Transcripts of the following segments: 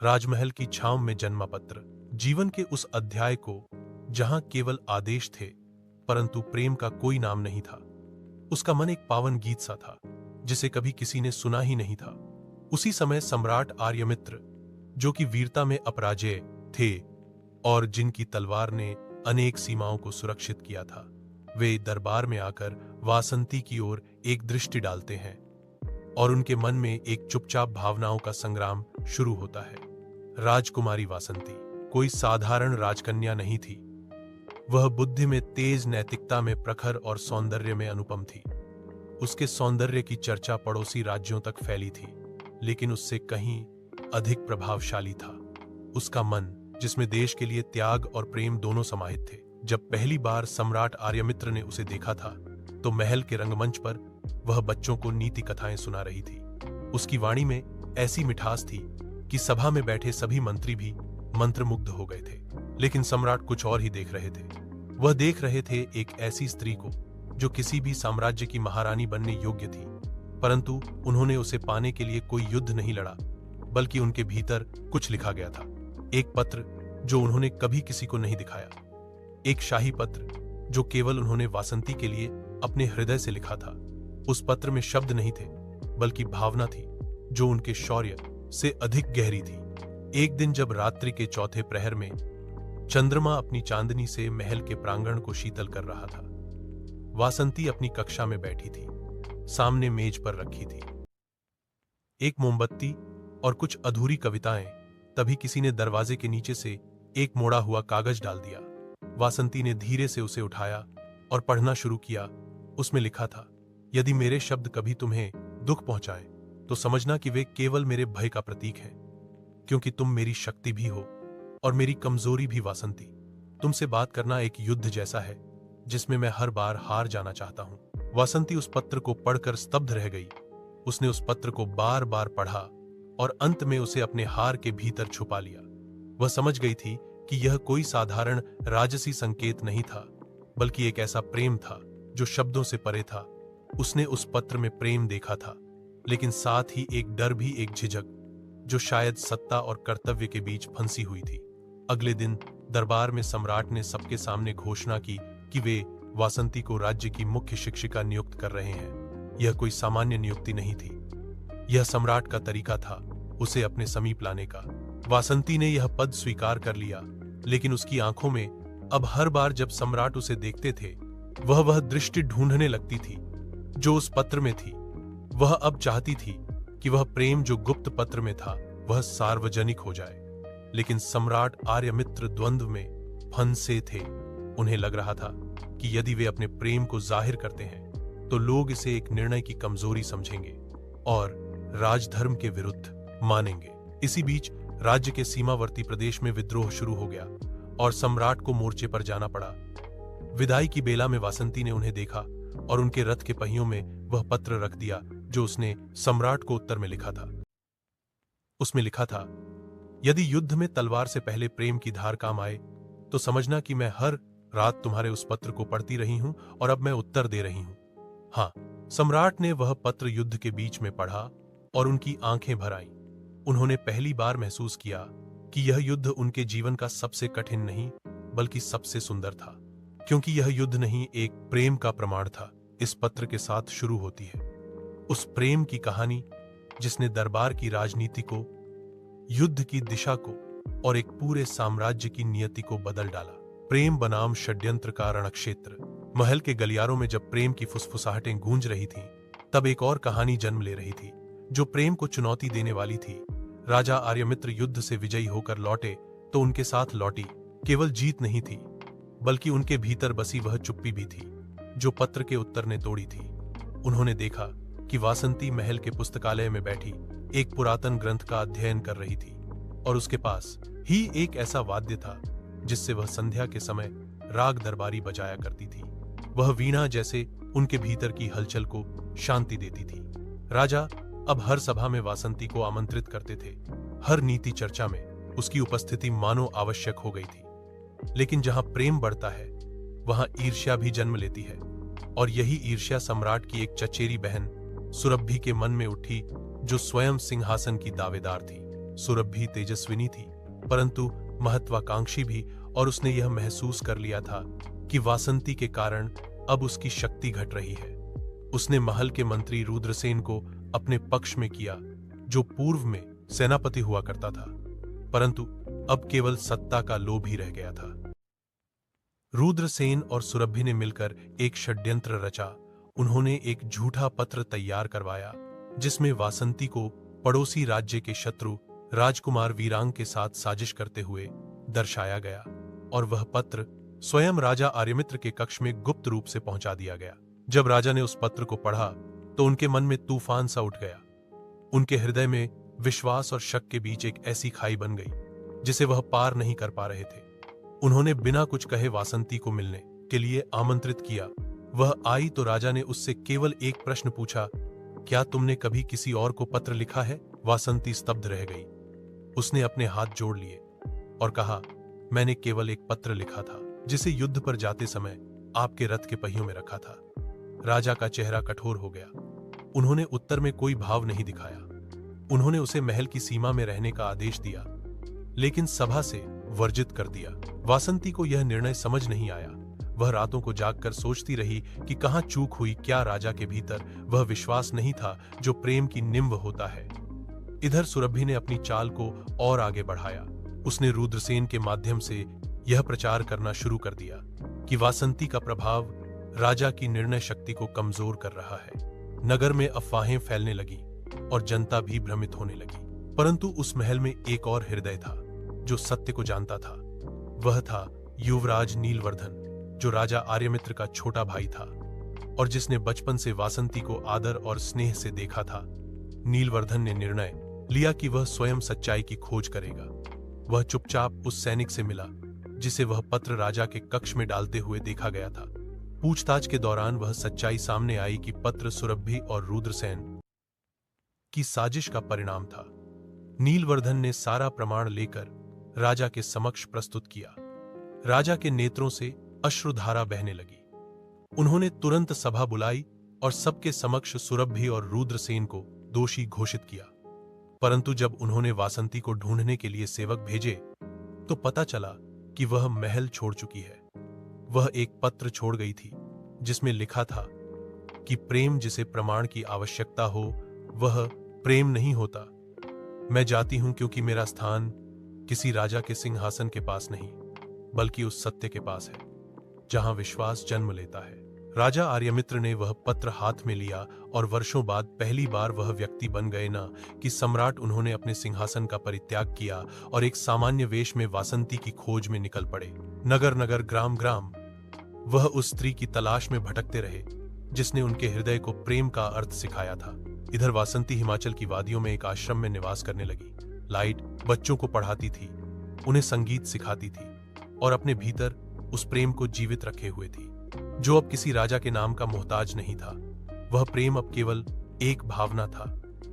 राजमहल की छांव में जन्मा पत्र, जीवन के उस अध्याय को जहां केवल आदेश थे परंतु प्रेम का कोई नाम नहीं था। उसका मन एक पावन गीत सा था जिसे कभी किसी ने सुना ही नहीं था। उसी समय सम्राट आर्यमित्र, जो कि वीरता में अपराजेय थे और जिनकी तलवार ने अनेक सीमाओं को सुरक्षित किया था, वे दरबार में आकर वासंती की ओर एक दृष्टि डालते हैं और उनके मन में एक चुपचाप भावनाओं का संग्राम शुरू होता है। राजकुमारी वासंती कोई साधारण राजकन्या नहीं थी। वह बुद्धि में तेज, नैतिकता में प्रखर और सौंदर्य में अनुपम थी। उसके सौंदर्य की चर्चा पड़ोसी राज्यों तक फैली थी, लेकिन उससे कहीं अधिक प्रभावशाली था उसका मन, जिसमें देश के लिए त्याग और प्रेम दोनों समाहित थे। जब पहली बार सम्राट आर्यमित्र ने उसे देखा था तो महल के रंगमंच पर वह बच्चों को नीति कथाएं सुना रही थी। उसकी वाणी में ऐसी मिठास थी कि सभा में बैठे सभी मंत्री भी मंत्रमुग्ध हो गए थे। लेकिन सम्राट कुछ और ही देख रहे थे। वह देख रहे थे एक ऐसी स्त्री को जो किसी भी साम्राज्य की महारानी बनने योग्य थी, परंतु उन्होंने उसे पाने के लिए कोई युद्ध नहीं लड़ा, बल्कि उनके भीतर कुछ लिखा गया था। एक पत्र जो उन्होंने कभी किसी को नहीं दिखाया, एक शाही पत्र जो केवल उन्होंने वासंती के लिए अपने हृदय से लिखा था। उस पत्र में शब्द नहीं थे, बल्कि भावना थी जो उनके शौर्य से अधिक गहरी थी। एक दिन जब रात्रि के चौथे प्रहर में चंद्रमा अपनी चांदनी से महल के प्रांगण को शीतल कर रहा था, वासंती अपनी कक्षा में बैठी थी। सामने मेज पर रखी थी एक मोमबत्ती और कुछ अधूरी कविताएं। तभी किसी ने दरवाजे के नीचे से एक मोड़ा हुआ कागज डाल दिया। वासंती ने धीरे से उसे उठाया और पढ़ना शुरू किया। उसमें लिखा था, यदि मेरे शब्द कभी तुम्हें दुख पहुंचाए तो समझना कि वे केवल मेरे भय का प्रतीक हैं, क्योंकि तुम मेरी शक्ति भी हो और मेरी कमजोरी भी। वासंती, तुमसे बात करना एक युद्ध जैसा है जिसमें मैं हर बार हार जाना चाहता हूं। वासंती उस पत्र को पढ़कर स्तब्ध रह गई। उसने उस पत्र को बार बार पढ़ा और अंत में उसे अपने हार के भीतर छुपा लिया। वह समझ गई थी कि यह कोई साधारण राजसी संकेत नहीं था, बल्कि एक ऐसा प्रेम था जो शब्दों से परे था। उसने उस पत्र में प्रेम देखा था, लेकिन साथ ही एक डर भी, एक झिझक जो शायद सत्ता और कर्तव्य के बीच फंसी हुई थी। अगले दिन दरबार में सम्राट ने सबके सामने घोषणा की कि वे वासंती को राज्य की मुख्य शिक्षिका नियुक्त कर रहे हैं। यह कोई सामान्य नियुक्ति नहीं थी, यह सम्राट का तरीका था उसे अपने समीप लाने का। वासंती ने यह पद स्वीकार कर लिया, लेकिन उसकी आंखों में अब हर बार जब सम्राट उसे देखते थे वह दृष्टि ढूंढने लगती थी जो उस पत्र में थी। वह अब चाहती थी कि वह प्रेम जो गुप्त पत्र में था वह सार्वजनिक हो जाए। लेकिन सम्राट आर्यमित्र द्वंद्व में फंसे थे। उन्हें लग रहा था कि यदि वे अपने प्रेम को जाहिर करते हैं तो लोग इसे एक निर्णय की कमजोरी समझेंगे और राजधर्म के विरुद्ध मानेंगे। इसी बीच राज्य के सीमावर्ती प्रदेश में विद्रोह शुरू हो गया और सम्राट को मोर्चे पर जाना पड़ा। विदाई की बेला में वासंती ने उन्हें देखा और उनके रथ के पहियों में वह पत्र रख दिया जो उसने सम्राट को उत्तर में लिखा था। उसमें लिखा था, यदि युद्ध में तलवार से पहले प्रेम की धार काम आए तो समझना कि मैं हर रात तुम्हारे उस पत्र को पढ़ती रही हूं और अब मैं उत्तर दे रही हूं। हाँ, सम्राट ने वह पत्र युद्ध के बीच में पढ़ा और उनकी आंखें भर आईं। उन्होंने पहली बार महसूस किया कि यह युद्ध उनके जीवन का सबसे कठिन नहीं बल्कि सबसे सुंदर था, क्योंकि यह युद्ध नहीं, एक प्रेम का प्रमाण था। इस पत्र के साथ शुरू होती है उस प्रेम की कहानी जिसने दरबार की राजनीति को, युद्ध की दिशा को और एक पूरे साम्राज्य की नियति को बदल डाला। प्रेम बनाम षड्यंत्र का रणक्षेत्र। महल के गलियारों में जब प्रेम की फुसफुसाहटें गूंज रही थीं, तब एक और कहानी जन्म ले रही थी जो प्रेम को चुनौती देने वाली थी। राजा आर्यमित्र युद्ध से विजयी होकर लौटे तो उनके साथ लौटी केवल जीत नहीं थी, बल्कि उनके भीतर बसी वह चुप्पी भी थी जो पत्र के उत्तर ने तोड़ी थी। उन्होंने देखा कि वासंती महल के पुस्तकालय में बैठी एक पुरातन ग्रंथ का अध्ययन कर रही थी और उसके पास ही एक ऐसा वाद्य था जिससे वह संध्या के समय राग दरबारी बजाया करती थी। वह वीणा जैसे उनके भीतर की हलचल को शांति देती थी। राजा अब हर सभा में वासंती को आमंत्रित करते थे। हर नीति चर्चा में उसकी उपस्थिति मानो आवश्यक हो गई थी। लेकिन जहां प्रेम बढ़ता है वहां ईर्ष्या भी जन्म लेती है, और यही ईर्ष्या सम्राट की एक चचेरी बहन सुरभि के मन में उठी जो स्वयं सिंहासन की दावेदार थी। सुरभि तेजस्विनी थी, परंतु महत्वाकांक्षी भी, और उसने यह महसूस कर लिया था कि वासंती के कारण अब उसकी शक्ति घट रही है। उसने महल के मंत्री रुद्रसेन को अपने पक्ष में किया, जो पूर्व में सेनापति हुआ करता था, परंतु अब केवल सत्ता का लोभ ही रह गया था। रुद्रसेन और सुरभि ने मिलकर एक षड्यंत्र रचा। उन्होंने एक झूठा पत्र तैयार करवाया, जिसमें वासंती को पड़ोसी राज्य के शत्रु राजकुमार वीरांग के साथ साजिश करते हुए दर्शाया गया, और वह पत्र स्वयं राजा आर्यमित्र के कक्ष में गुप्त रूप से पहुंचा दिया गया। जब राजा ने उस पत्र को पढ़ा तो उनके मन में तूफान सा उठ गया। उनके हृदय में विश्वास और शक के बीच एक ऐसी खाई बन गई जिसे वह पार नहीं कर पा रहे थे। उन्होंने बिना कुछ कहे वासंती को मिलने के लिए आमंत्रित किया। वह आई तो राजा ने उससे केवल एक प्रश्न पूछा, क्या तुमने कभी किसी और को पत्र लिखा है? वासंती स्तब्ध रह गई। उसने अपने हाथ जोड़ लिए और कहा, मैंने केवल एक पत्र लिखा था, जिसे युद्ध पर जाते समय आपके रथ के पहियों में रखा था। राजा का चेहरा कठोर हो गया। उन्होंने उत्तर में कोई भाव नहीं दिखाया। उन्होंने उसे महल की सीमा में रहने का आदेश दिया, लेकिन सभा से वर्जित कर दिया। वासंती को यह निर्णय समझ नहीं आया। वह रातों को जागकर सोचती रही कि कहां चूक हुई। क्या राजा के भीतर वह विश्वास नहीं था जो प्रेम की निम्ब होता है? इधर सुरभि ने अपनी चाल को और आगे बढ़ाया। उसने रुद्रसेन के माध्यम से यह प्रचार करना शुरू कर दिया कि वासंती का प्रभाव राजा की निर्णय शक्ति को कमजोर कर रहा है। नगर में अफवाहें फैलने लगी और जनता भी भ्रमित होने लगी। परंतु उस महल में एक और हृदय था जो सत्य को जानता था। वह था युवराज नीलवर्धन, जो राजा आर्यमित्र का छोटा भाई था और जिसने बचपन से वासंती को आदर और स्नेह से देखा था। नीलवर्धन ने निर्णय लिया कि वह स्वयं सच्चाई की खोज करेगा। वह चुपचाप उस सैनिक से मिला जिसे वह पत्र राजा के कक्ष में डालते हुए देखा गया था। पूछताछ के दौरान वह सच्चाई सामने आई कि पत्र सुरभि और रुद्रसेन की साजिश का परिणाम था। नीलवर्धन ने सारा प्रमाण लेकर राजा के समक्ष प्रस्तुत किया। राजा के नेत्रों से अश्रुधारा बहने लगी। उन्होंने तुरंत सभा बुलाई और सबके समक्ष सुरभि और रुद्रसेन को दोषी घोषित किया। परंतु जब उन्होंने वासंती को ढूंढने के लिए सेवक भेजे तो पता चला कि वह महल छोड़ चुकी है। वह एक पत्र छोड़ गई थी जिसमें लिखा था कि प्रेम जिसे प्रमाण की आवश्यकता हो वह प्रेम नहीं होता। मैं जाती हूं क्योंकि मेरा स्थान किसी राजा के सिंहासन के पास नहीं, बल्कि उस सत्य के पास है जहां विश्वास जन्म लेता है। राजा आर्यमित्र ने वह पत्र हाथ में लिया और वर्षों बाद पहली बार वह व्यक्ति बन गए ना कि सम्राट। उन्होंने अपने सिंहासन का परित्याग किया और एक सामान्य वेश में वासंती की खोज में निकल पड़े। नगर नगर, ग्राम ग्राम वह उस स्त्री की तलाश में भटकते रहे जिसने उनके हृदय को प्रेम का अर्थ सिखाया था। इधर वासंती हिमाचल की वादियों में एक आश्रम में निवास करने लगी। लाइट बच्चों को पढ़ाती थी, उन्हें संगीत सिखाती थी और अपने भीतर उस प्रेम को जीवित रखे हुए थी जो अब किसी राजा के नाम का मोहताज नहीं था। वह प्रेम अब केवल एक भावना था,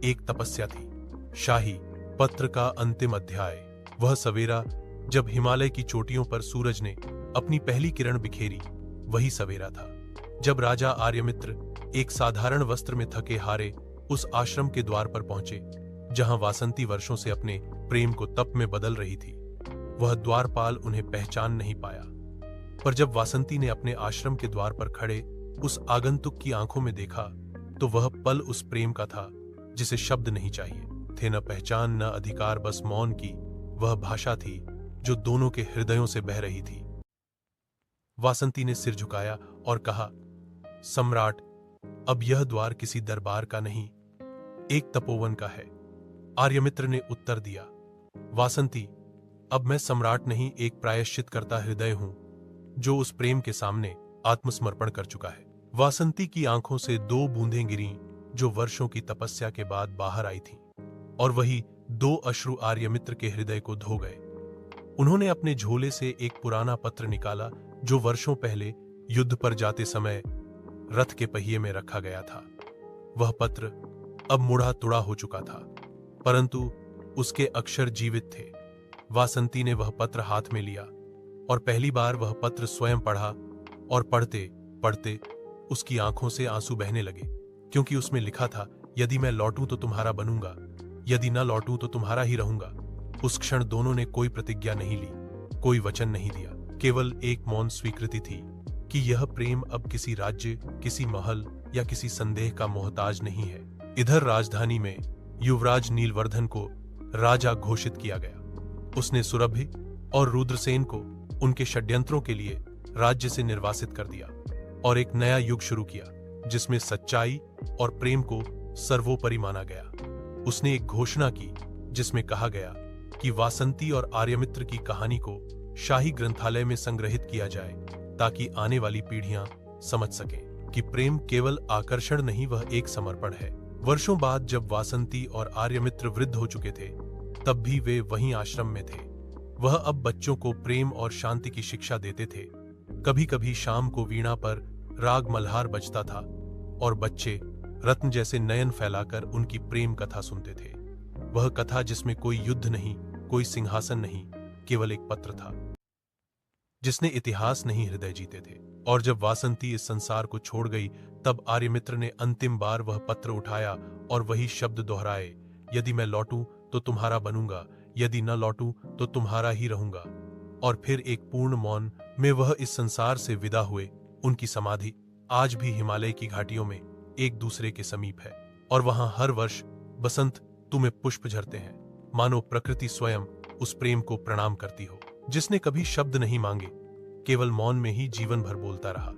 एक तपस्या थी। शाही पत्र का अंतिम अध्याय। वह सवेरा जब हिमालय की चोटियों पर सूरज ने अपनी पहली किरण बिखेरी, वही सवेरा था जब राजा आर्यमित्र एक साधारण वस्त्र में थके हारे उस आश्रम के द्वार पर पहुंचे जहां वासंती वर्षों से अपने प्रेम को तप में बदल रही थी। वह द्वारपाल उन्हें पहचान नहीं पाया, पर जब वासंती ने अपने आश्रम के द्वार पर खड़े उस आगंतुक की आंखों में देखा तो वह पल उस प्रेम का था जिसे शब्द नहीं चाहिए थे, न पहचान न अधिकार, बस मौन की वह भाषा थी जो दोनों के हृदयों से बह रही थी। वासंती ने सिर झुकाया और कहा, सम्राट, अब यह द्वार किसी दरबार का नहीं, एक तपोवन का है। आर्यमित्र ने उत्तर दिया, वासंती, अब मैं सम्राट नहीं, एक प्रायश्चित करता हृदय हूं जो उस प्रेम के सामने आत्मसमर्पण कर चुका है। वासंती की आंखों से दो बूंदें गिरीं जो वर्षों की तपस्या के बाद बाहर आई थीं, और वही दो अश्रु आर्यमित्र के हृदय को धो गए। उन्होंने अपने झोले से एक पुराना पत्र निकाला जो वर्षों पहले युद्ध पर जाते समय रथ के पहिए में रखा गया था। वह पत्र अब मुड़ा तुड़ा हो चुका था, परंतु उसके अक्षर जीवित थे। वासंती ने वह पत्र हाथ में लिया और पहली बार वह पत्र स्वयं पढ़ा, और पढ़ते पढ़ते उसकी आंखों से आंसू बहने लगे, क्योंकि उसमें लिखा था, यदि मैं लौटूं तो तुम्हारा बनूंगा, यदि न लौटूं तो तुम्हारा ही रहूंगा। उस क्षण दोनों ने कोई प्रतिज्ञा नहीं ली, कोई वचन नहीं दिया, केवल एक मौन स्वीकृति थी कि यह प्रेम अब किसी राज्य, किसी महल या किसी संदेह का मोहताज नहीं है। इधर राजधानी में युवराज नीलवर्धन को राजा घोषित किया गया। उसने सुरभि और रुद्रसेन को उनके षड्यंत्रों के लिए राज्य से निर्वासित कर दिया और एक नया युग शुरू किया जिसमें सच्चाई और प्रेम को सर्वोपरि माना गया। उसने एक घोषणा की जिसमें कहा गया कि वासंती और आर्यमित्र की कहानी को शाही ग्रंथालय में संग्रहित किया जाए ताकि आने वाली पीढ़ियां समझ सकें कि प्रेम केवल आकर्षण नहीं, वह एक समर्पण है। वर्षों बाद जब वासंती और आर्यमित्र वृद्ध हो चुके थे, तब भी वे वहीं आश्रम में थे। वह अब बच्चों को प्रेम और शांति की शिक्षा देते थे। कभी कभी शाम को वीणा पर राग मल्हार बजता था और बच्चे रत्न जैसे नयन फैलाकर उनकी प्रेम कथा सुनते थे। वह कथा जिसमें कोई युद्ध नहीं, कोई सिंहासन नहीं, केवल एक पत्र था जिसने इतिहास नहीं हृदय जीते थे। और जब वासंती इस संसार को छोड़ गई, तब आर्यमित्र ने अंतिम बार वह पत्र उठाया और वही शब्द दोहराए, यदि मैं लौटूं तो तुम्हारा बनूंगा, यदि न लौटूं तो तुम्हारा ही रहूंगा। और फिर एक पूर्ण मौन में वह इस संसार से विदा हुए। उनकी समाधि आज भी हिमालय की घाटियों में एक दूसरे के समीप है और वहां हर वर्ष बसंत तुम्हें पुष्प झरते हैं, मानो प्रकृति स्वयं उस प्रेम को प्रणाम करती हो जिसने कभी शब्द नहीं मांगे, केवल मौन में ही जीवन भर बोलता रहा।